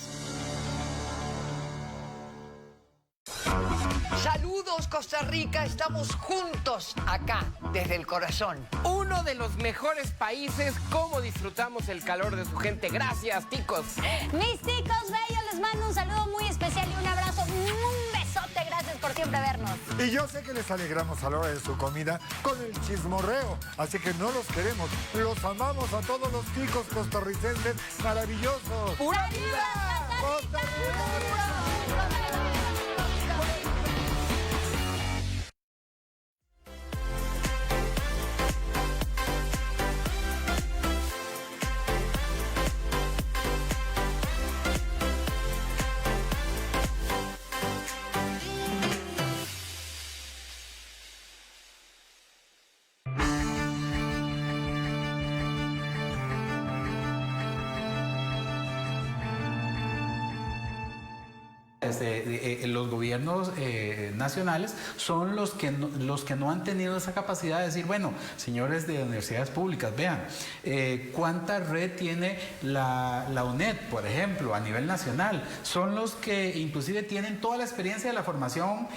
Saludos Costa Rica, estamos juntos acá, desde el corazón. Uno de los mejores países, cómo disfrutamos el calor de su gente. Gracias, ticos. Mis ticos bellos, les mando un saludo muy especial y un abrazo, un besote, gracias por siempre vernos. Y yo sé que les alegramos a la hora de su comida con el chismorreo, así que no los queremos, los amamos a todos los ticos costarricenses maravillosos. ¡Pura vida, Costa Rica! Los gobiernos nacionales son los que no han tenido esa capacidad de decir, bueno, señores de universidades públicas, vean, cuánta red tiene la UNED, por ejemplo, a nivel nacional. Son los que inclusive tienen toda la experiencia de la formación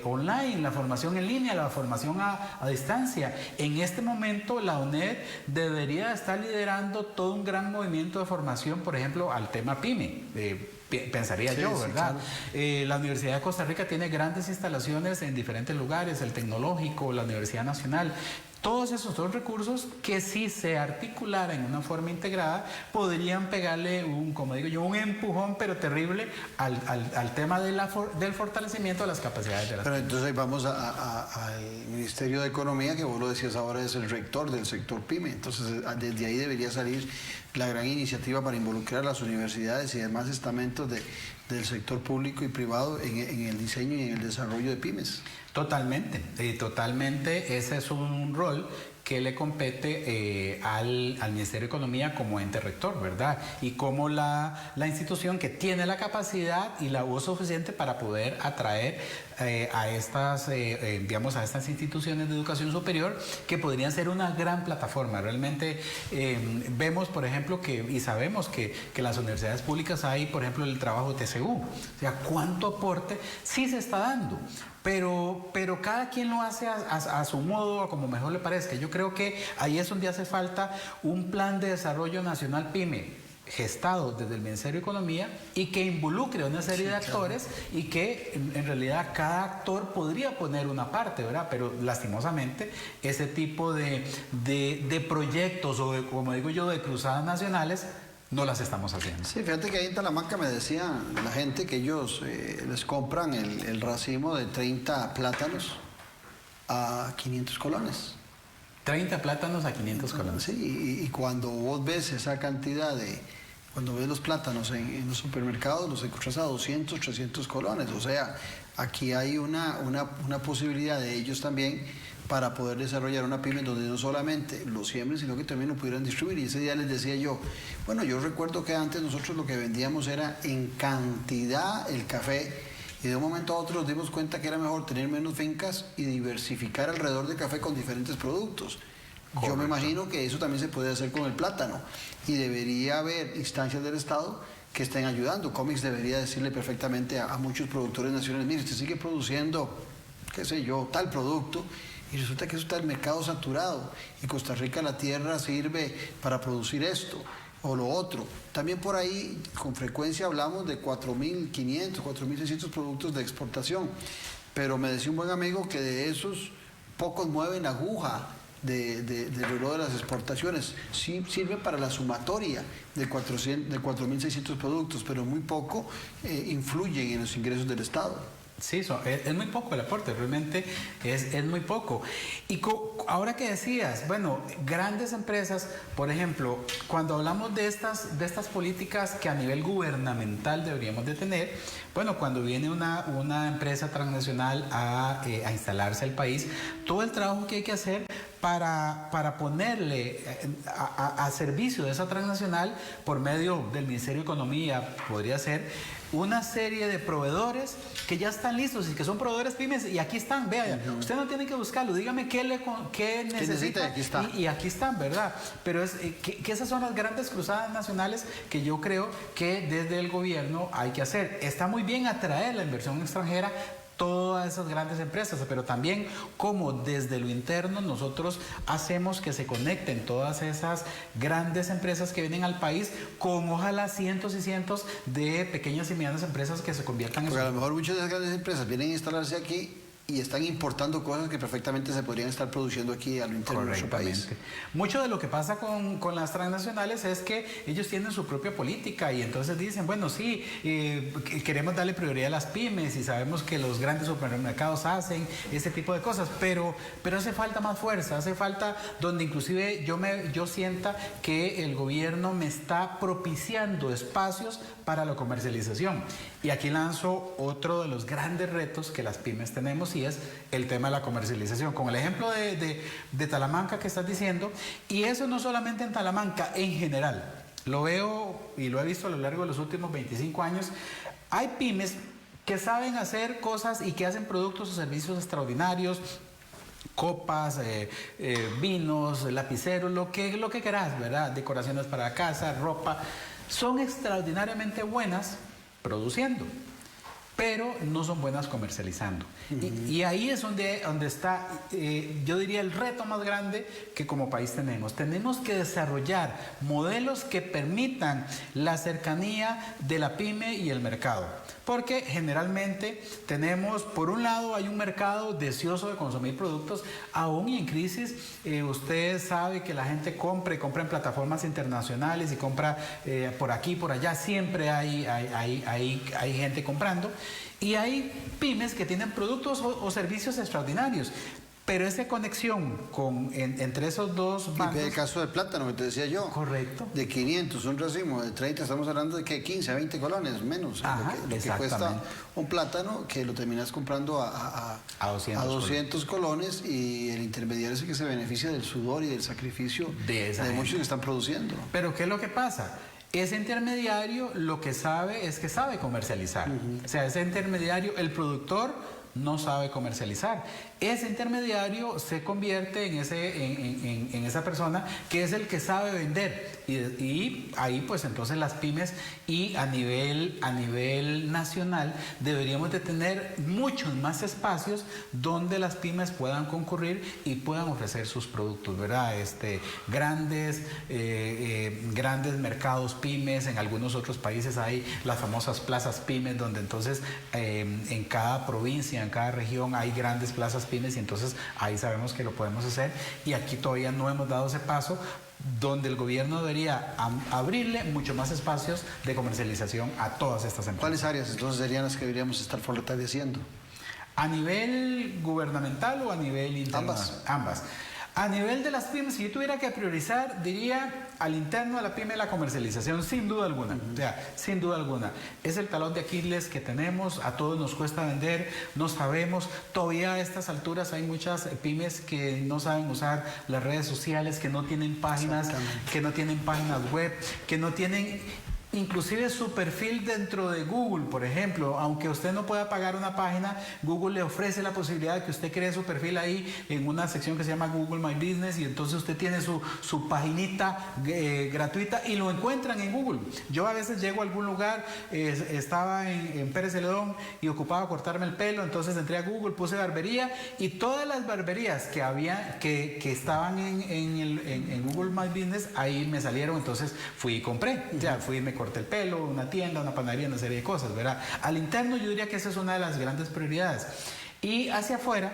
online, la formación en línea, la formación a distancia. En este momento la UNED debería estar liderando todo un gran movimiento de formación, por ejemplo, al tema PYME. Pensaría yo, ¿verdad? Claro. La Universidad de Costa Rica tiene grandes instalaciones en diferentes lugares, el Tecnológico, la Universidad Nacional. Todos esos son recursos que si se articularan en una forma integrada podrían pegarle como digo yo, un empujón pero terrible al tema del fortalecimiento de las capacidades de las Pero entonces ahí vamos al Ministerio de Economía, que vos lo decías ahora, es el rector del sector PYME. Entonces desde ahí debería salir la gran iniciativa para involucrar a las universidades y demás estamentos del sector público y privado en el diseño y en el desarrollo de pymes. Totalmente, totalmente. Ese es un rol que le compete al Ministerio de Economía como ente rector, ¿verdad? Y como la institución que tiene la capacidad y la voz suficiente para poder atraer a estas, digamos, a estas instituciones de educación superior que podrían ser una gran plataforma. Realmente vemos, por ejemplo, y sabemos que en las universidades públicas hay, por ejemplo, el trabajo de TCU. O sea, ¿cuánto aporte sí se está dando? Pero cada quien lo hace a su modo, a como mejor le parezca. Yo creo que ahí es donde hace falta un plan de desarrollo nacional PYME gestado desde el Ministerio de Economía y que involucre a una serie de actores y que en realidad cada actor podría poner una parte, ¿verdad? Pero lastimosamente ese tipo de proyectos o de, como digo yo, de cruzadas nacionales no las estamos haciendo. Sí, fíjate que ahí en Talamanca me decía la gente que ellos les compran el racimo de 30 plátanos a 500 colones. 30 plátanos a 500 colones. Sí, y cuando vos ves esa cantidad cuando ves los plátanos en los supermercados, los encuentras a 200, 300 colones. O sea, aquí hay una posibilidad de ellos también para poder desarrollar una pyme donde no solamente lo siembren, sino que también lo pudieran distribuir. Y ese día les decía yo, bueno, yo recuerdo que antes nosotros lo que vendíamos era en cantidad el café, y de un momento a otro nos dimos cuenta que era mejor tener menos fincas y diversificar alrededor del café con diferentes productos. Correcto. Yo me imagino que eso también se puede hacer con el plátano, y debería haber instancias del Estado que estén ayudando. Comex debería decirle perfectamente a muchos productores nacionales, mire, usted sigue produciendo, qué sé yo, tal producto, y resulta que eso está el mercado saturado, y Costa Rica, la tierra sirve para producir esto o lo otro. También por ahí con frecuencia hablamos de 4.500, 4.600 productos de exportación, pero me decía un buen amigo que de esos pocos mueven aguja del reloj de las exportaciones. Sí sirve para la sumatoria de 4.600 productos, pero muy poco influyen en los ingresos del Estado. Sí, es muy poco el aporte, realmente es muy poco. Y ahora que decías, bueno, grandes empresas, por ejemplo, cuando hablamos de estas políticas que a nivel gubernamental deberíamos de tener, bueno, cuando viene una empresa transnacional a instalarse al país, todo el trabajo que hay que hacer para ponerle a servicio de esa transnacional por medio del Ministerio de Economía, podría ser una serie de proveedores que ya están listos y que son proveedores pymes, y aquí están, vea, usted no tiene que buscarlo, dígame qué necesita aquí está. Y aquí están, ¿verdad? Pero que esas son las grandes cruzadas nacionales que yo creo que desde el gobierno hay que hacer. Está muy bien atraer la inversión extranjera, todas esas grandes empresas, pero también como desde lo interno nosotros hacemos que se conecten todas esas grandes empresas que vienen al país con ojalá cientos y cientos de pequeñas y medianas empresas que se conviertan en... Porque a lo mejor muchas de las grandes empresas vienen a instalarse aquí y están importando cosas que perfectamente se podrían estar produciendo aquí a lo interno de nuestro país. Mucho de lo que pasa con las transnacionales es que ellos tienen su propia política y entonces dicen, bueno, sí, queremos darle prioridad a las pymes y sabemos que los grandes supermercados hacen ese tipo de cosas, pero hace falta más fuerza, hace falta donde inclusive yo sienta que el gobierno me está propiciando espacios para la comercialización. Y aquí lanzo otro de los grandes retos que las pymes tenemos, y es el tema de la comercialización. Con el ejemplo de Talamanca que estás diciendo, y eso no solamente en Talamanca, en general. Lo veo y lo he visto a lo largo de los últimos 25 años. Hay pymes que saben hacer cosas y que hacen productos o servicios extraordinarios, copas, vinos, lapiceros, lo que querás, ¿verdad? Decoraciones para casa, ropa. Son extraordinariamente buenas produciendo, pero no son buenas comercializando. Y ahí es donde está, yo diría, el reto más grande que como país tenemos. Tenemos que desarrollar modelos que permitan la cercanía de la pyme y el mercado. Porque generalmente tenemos, por un lado, hay un mercado deseoso de consumir productos, aún y en crisis. Usted sabe que la gente compra en plataformas internacionales y compra por aquí, por allá. Siempre hay gente comprando. Y hay pymes que tienen productos o servicios extraordinarios. Pero esa conexión entre esos dos bancos... Y el caso del plátano que te decía yo. Correcto. De 500, un racimo de 30, estamos hablando de que 15 a 20 colones menos. Ajá, lo que cuesta un plátano que lo terminas comprando a 200 colones, y el intermediario es el que se beneficia del sudor y del sacrificio de muchos que están produciendo. Pero ¿qué es lo que pasa? Ese intermediario lo que sabe es que sabe comercializar. O sea, ese intermediario, el productor no sabe comercializar. Ese intermediario se convierte en esa persona que es el que sabe vender. Y ahí pues entonces las pymes, y a nivel nacional deberíamos de tener muchos más espacios donde las pymes puedan concurrir y puedan ofrecer sus productos, ¿verdad? Grandes mercados pymes. En algunos otros países hay las famosas plazas pymes, donde entonces en cada provincia, en cada región hay grandes plazas pymes, y entonces ahí sabemos que lo podemos hacer, y aquí todavía no hemos dado ese paso, donde el gobierno debería abrirle mucho más espacios de comercialización a todas estas empresas. ¿Cuáles áreas entonces serían las que deberíamos estar fortaleciendo? ¿A nivel gubernamental o a nivel interno? Ambas. A nivel de las pymes, si yo tuviera que priorizar, diría al interno de la pyme la comercialización, sin duda alguna. O sea, sin duda alguna. Es el talón de Aquiles que tenemos, a todos nos cuesta vender, no sabemos. Todavía a estas alturas hay muchas pymes que no saben usar las redes sociales, que no tienen páginas, web, que no tienen inclusive su perfil dentro de Google, por ejemplo. Aunque usted no pueda pagar una página, Google le ofrece la posibilidad de que usted cree su perfil ahí en una sección que se llama Google My Business, y entonces usted tiene su paginita gratuita y lo encuentran en Google. Yo a veces llego a algún lugar, estaba en Pérez Celedón y ocupaba cortarme el pelo, entonces entré a Google, puse barbería, y todas las barberías que había que estaban en Google My Business, ahí me salieron. Entonces fui y compré, me corté el pelo, una tienda, una panadería, una serie de cosas, ¿verdad? Al interno yo diría que esa es una de las grandes prioridades. Y hacia afuera,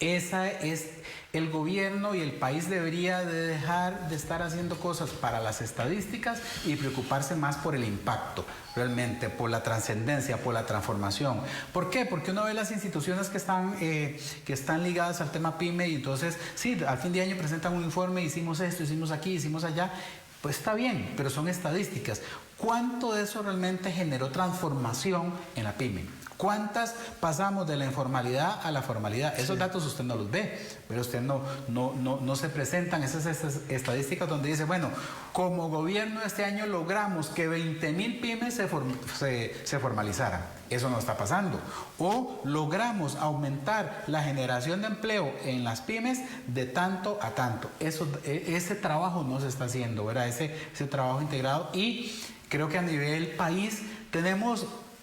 esa es el gobierno, y el país debería de dejar de estar haciendo cosas para las estadísticas y preocuparse más por el impacto, realmente, por la trascendencia, por la transformación. ¿Por qué? Porque uno ve las instituciones que están ligadas al tema PYME, y entonces, sí, al fin de año presentan un informe, hicimos esto, hicimos aquí, hicimos allá. Pues está bien, pero son estadísticas. ¿Cuánto de eso realmente generó transformación en la pyme? ¿Cuántas pasamos de la informalidad a la formalidad? Esos datos usted no los ve, pero usted no se presentan esas estadísticas donde dice, bueno, como gobierno este año logramos que 20,000 pymes se formalizaran. Eso no está pasando. O logramos aumentar la generación de empleo en las pymes de tanto a tanto. Ese trabajo no se está haciendo, ¿verdad? Ese trabajo integrado. Y creo que a nivel país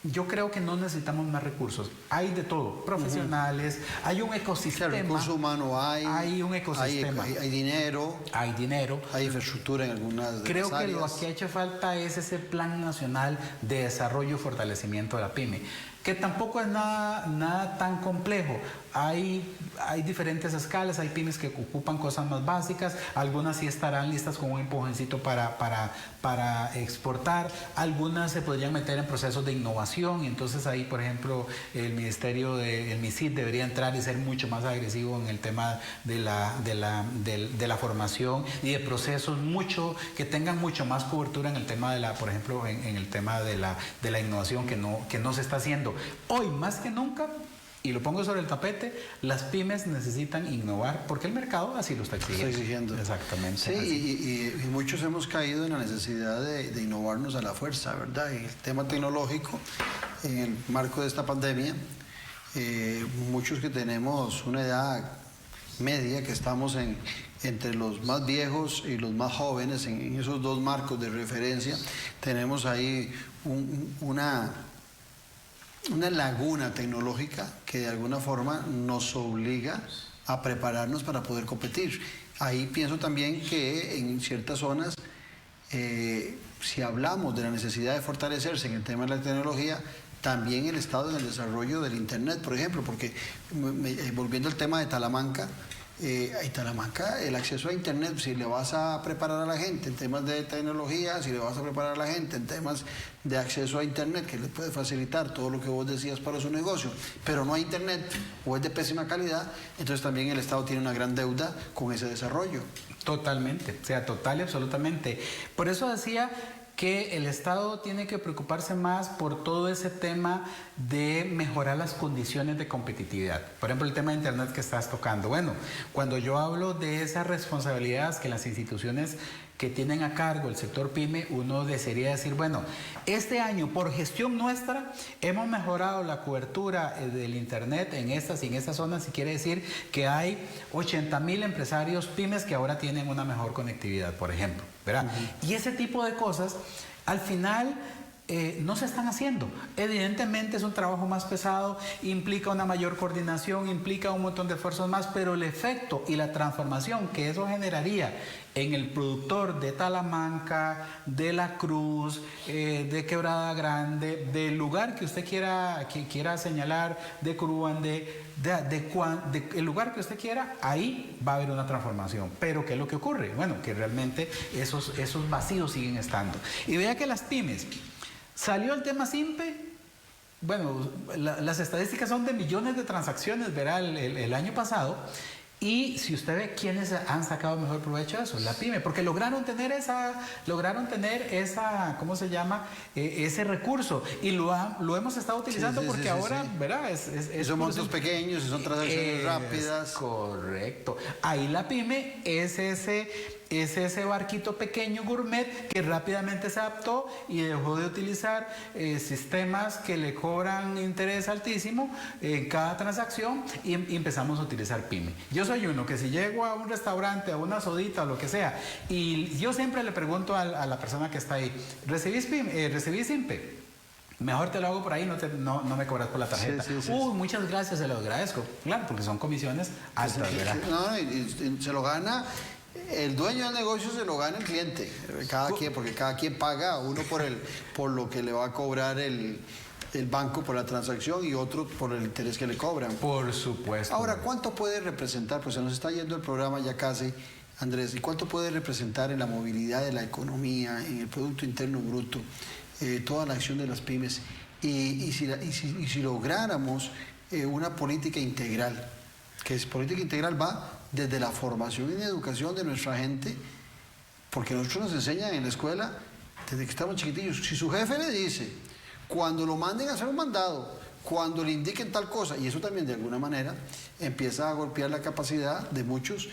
yo creo que no necesitamos más recursos. Hay de todo, profesionales, hay un ecosistema. Claro, recurso humano hay un ecosistema. Hay dinero. Hay infraestructura en algunas de Creo las áreas. que lo que ha hecho falta es ese Plan Nacional de Desarrollo y Fortalecimiento de la PYME, que tampoco es nada tan complejo. Hay diferentes escalas, hay pymes que ocupan cosas más básicas, algunas sí estarán listas con un empujoncito para exportar, algunas se podrían meter en procesos de innovación, y entonces ahí, por ejemplo, el MISID debería entrar y ser mucho más agresivo en el tema de la formación y de procesos que tengan mucho más cobertura en el tema por ejemplo, en el tema de la innovación que no se está haciendo. Hoy más que nunca, y lo pongo sobre el tapete, las pymes necesitan innovar porque el mercado así lo está exigiendo. Exactamente. Sí, y muchos hemos caído en la necesidad de innovarnos a la fuerza, ¿verdad? Y el tema tecnológico, en el marco de esta pandemia, muchos que tenemos una edad media, que estamos entre los más viejos y los más jóvenes, en esos dos marcos de referencia, tenemos ahí una laguna tecnológica que de alguna forma nos obliga a prepararnos para poder competir. Ahí pienso también que en ciertas zonas, si hablamos de la necesidad de fortalecerse en el tema de la tecnología, también el estado del desarrollo del Internet, por ejemplo, porque volviendo al tema de Talamanca, ahí está la marca, el acceso a Internet, si le vas a preparar a la gente en temas de tecnología, si le vas a preparar a la gente en temas de acceso a Internet, que le puede facilitar todo lo que vos decías para su negocio, pero no hay Internet o es de pésima calidad, entonces también el Estado tiene una gran deuda con ese desarrollo. Totalmente, o sea, total y absolutamente. Por eso decía que el Estado tiene que preocuparse más por todo ese tema de mejorar las condiciones de competitividad. Por ejemplo, el tema de Internet que estás tocando. Bueno, cuando yo hablo de esas responsabilidades que las instituciones que tienen a cargo el sector PYME, uno desearía decir, bueno, este año por gestión nuestra hemos mejorado la cobertura del Internet en estas y en estas zonas, y quiere decir que hay 80,000 empresarios PYMEs que ahora tienen una mejor conectividad, por ejemplo, ¿verdad? Y ese tipo de cosas, al final, no se están haciendo. Evidentemente es un trabajo más pesado, implica una mayor coordinación, implica un montón de esfuerzos más, pero el efecto y la transformación que eso generaría en el productor de Talamanca, de La Cruz, de Quebrada Grande, del lugar que usted quiera señalar, de Curuán, el lugar que usted quiera, ahí va a haber una transformación. Pero ¿qué es lo que ocurre? Bueno, que realmente esos vacíos siguen estando. Y vea que las pymes, salió el tema SIMPE, bueno, las estadísticas son de millones de transacciones, verá, el año pasado. Y si usted ve quiénes han sacado mejor provecho de eso, la pyme, porque lograron tener esa, ¿cómo se llama? Ese recurso, y lo hemos estado utilizando porque ahora, ¿verdad? Son montos pequeños y son transacciones rápidas. Correcto. Ahí la pyme es ese barquito pequeño gourmet que rápidamente se adaptó y dejó de utilizar sistemas que le cobran interés altísimo en cada transacción, y empezamos a utilizar pyme. Yo soy uno que si llego a un restaurante, a una sodita o lo que sea, y yo siempre le pregunto a la persona que está ahí, ¿recibís SIMPE? Mejor te lo hago por ahí, no me cobras por la tarjeta. Sí. Muchas gracias, se lo agradezco. Claro, porque son comisiones altas, ¿verdad? No, y se lo gana. El dueño del negocio, se lo gana el cliente, porque cada quien paga, uno por lo que le va a cobrar el banco por la transacción y otro por el interés que le cobran. Por supuesto. Ahora, ¿cuánto puede representar? Pues se nos está yendo el programa ya casi, Andrés, ¿y cuánto puede representar en la movilidad de la economía, en el Producto Interno Bruto, toda la acción de las pymes? Y si lográramos una política integral, que es política integral va desde la formación y la educación de nuestra gente, porque nosotros nos enseñan en la escuela desde que estamos chiquitillos. Si su jefe le dice, cuando lo manden a hacer un mandado, cuando le indiquen tal cosa, y eso también de alguna manera empieza a golpear la capacidad de muchos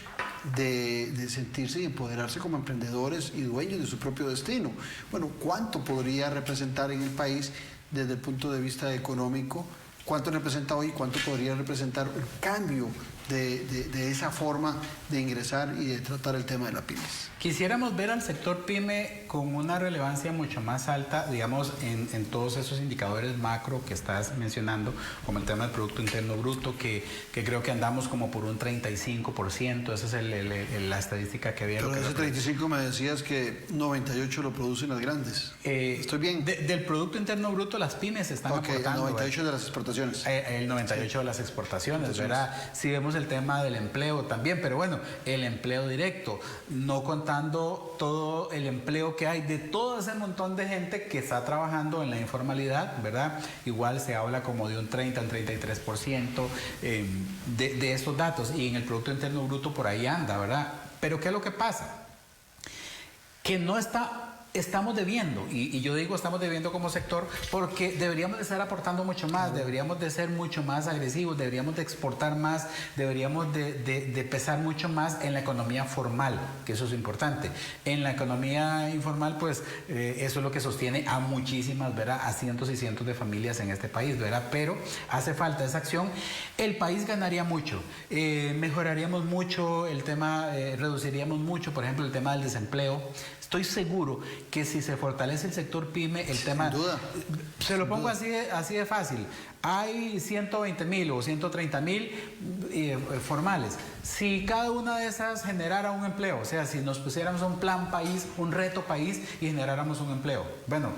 de sentirse y empoderarse como emprendedores y dueños de su propio destino. Bueno, ¿cuánto podría representar en el país desde el punto de vista económico? ¿Cuánto representa hoy? ¿Cuánto podría representar un cambio de esa forma de ingresar y de tratar el tema de la pymes? Quisiéramos ver al sector pyme con una relevancia mucho más alta, digamos, en todos esos indicadores macro que estás mencionando, como el tema del Producto Interno Bruto, que creo que andamos como por un 35%, esa es la estadística que había. Pero ese 35 me decías que 98 lo producen las grandes. ¿Estoy bien? Del Producto Interno Bruto, las pymes están aportando. El 98 de las exportaciones. El 98 de las exportaciones, ¿verdad? Si vemos el tema del empleo también, pero bueno, el empleo directo, no contando todo el empleo que hay de todo ese montón de gente que está trabajando en la informalidad, ¿verdad? Igual se habla como de un 30 al 33% de estos datos, y en el Producto Interno Bruto por ahí anda, ¿verdad? Pero ¿qué es lo que pasa? Que estamos debiendo, y yo digo estamos debiendo como sector porque deberíamos de estar aportando mucho más, deberíamos de ser mucho más agresivos, deberíamos de exportar más, deberíamos de pesar mucho más en la economía formal, que eso es importante. En la economía informal, pues eso es lo que sostiene a muchísimas, ¿verdad? A cientos y cientos de familias en este país, ¿verdad? Pero hace falta esa acción. El país ganaría mucho, mejoraríamos mucho el tema, reduciríamos mucho, por ejemplo, el tema del desempleo. Estoy seguro que si se fortalece el sector pyme, el tema... Sin duda. Se lo pongo así de fácil. Hay 120,000 o 130,000 formales. Si cada una de esas generara un empleo, o sea, si nos pusiéramos un plan país, un reto país y generáramos un empleo, bueno,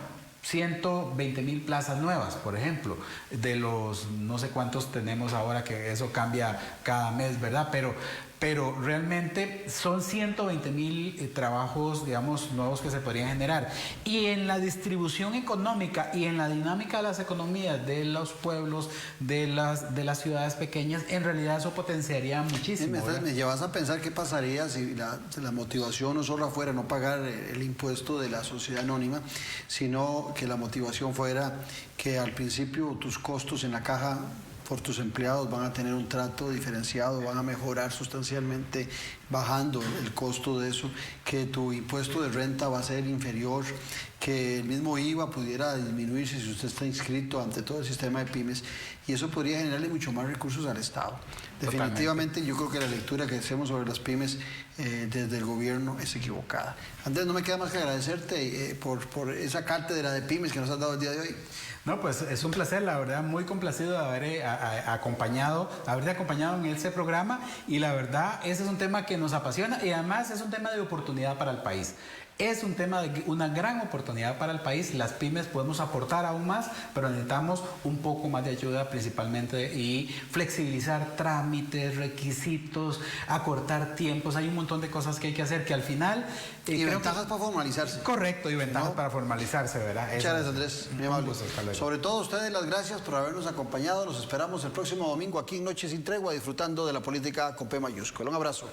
120,000 plazas nuevas, por ejemplo, de los no sé cuántos tenemos ahora, que eso cambia cada mes, ¿verdad? Pero pero realmente son 120,000 trabajos, digamos, nuevos que se podrían generar. Y en la distribución económica y en la dinámica de las economías de los pueblos, de las ciudades pequeñas, en realidad eso potenciaría muchísimo. Me llevas a pensar qué pasaría si la motivación no solo fuera no pagar el impuesto de la sociedad anónima, sino que la motivación fuera que al principio tus costos en la caja por tus empleados van a tener un trato diferenciado, van a mejorar sustancialmente bajando el costo de eso, que tu impuesto de renta va a ser inferior, que el mismo IVA pudiera disminuirse si usted está inscrito ante todo el sistema de pymes, y eso podría generarle mucho más recursos al Estado. Definitivamente. Totalmente. Yo creo que la lectura que hacemos sobre las pymes desde el gobierno es equivocada. Andrés, no me queda más que agradecerte por esa cátedra de pymes que nos has dado el día de hoy. No, pues es un placer, la verdad, muy complacido de haberte acompañado en este programa, y la verdad, ese es un tema que nos apasiona y además es un tema de oportunidad para el país. Es un tema de una gran oportunidad para el país. Las pymes podemos aportar aún más, pero necesitamos un poco más de ayuda principalmente y flexibilizar trámites, requisitos, acortar tiempos. Hay un montón de cosas que hay que hacer que al final... y ventajas para formalizarse. Correcto, y ventajas para formalizarse, ¿verdad? Muchas gracias, Andrés. Muy amable. Sobre todo a ustedes las gracias por habernos acompañado. Los esperamos el próximo domingo aquí en Noche Sin Tregua, disfrutando de la política con P mayúscula. Un abrazo.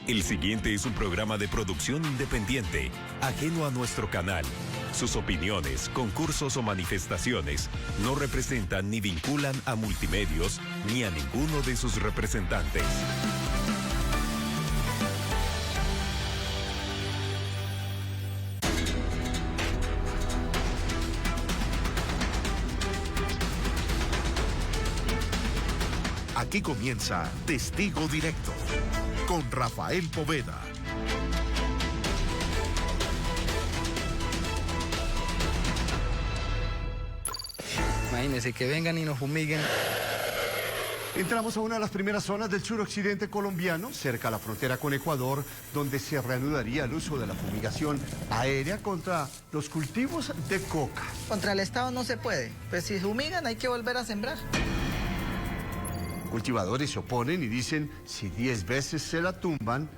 El siguiente es un programa de producción independiente, ajeno a nuestro canal. Sus opiniones, concursos o manifestaciones no representan ni vinculan a Multimedios ni a ninguno de sus representantes. Aquí comienza Testigo Directo con Rafael Poveda. Imagínense que vengan y nos fumiguen. Entramos a una de las primeras zonas del suroccidente colombiano, cerca a la frontera con Ecuador, donde se reanudaría el uso de la fumigación aérea contra los cultivos de coca. Contra el Estado no se puede, pues si fumigan hay que volver a sembrar. Cultivadores se oponen y dicen, si 10 veces se la tumban,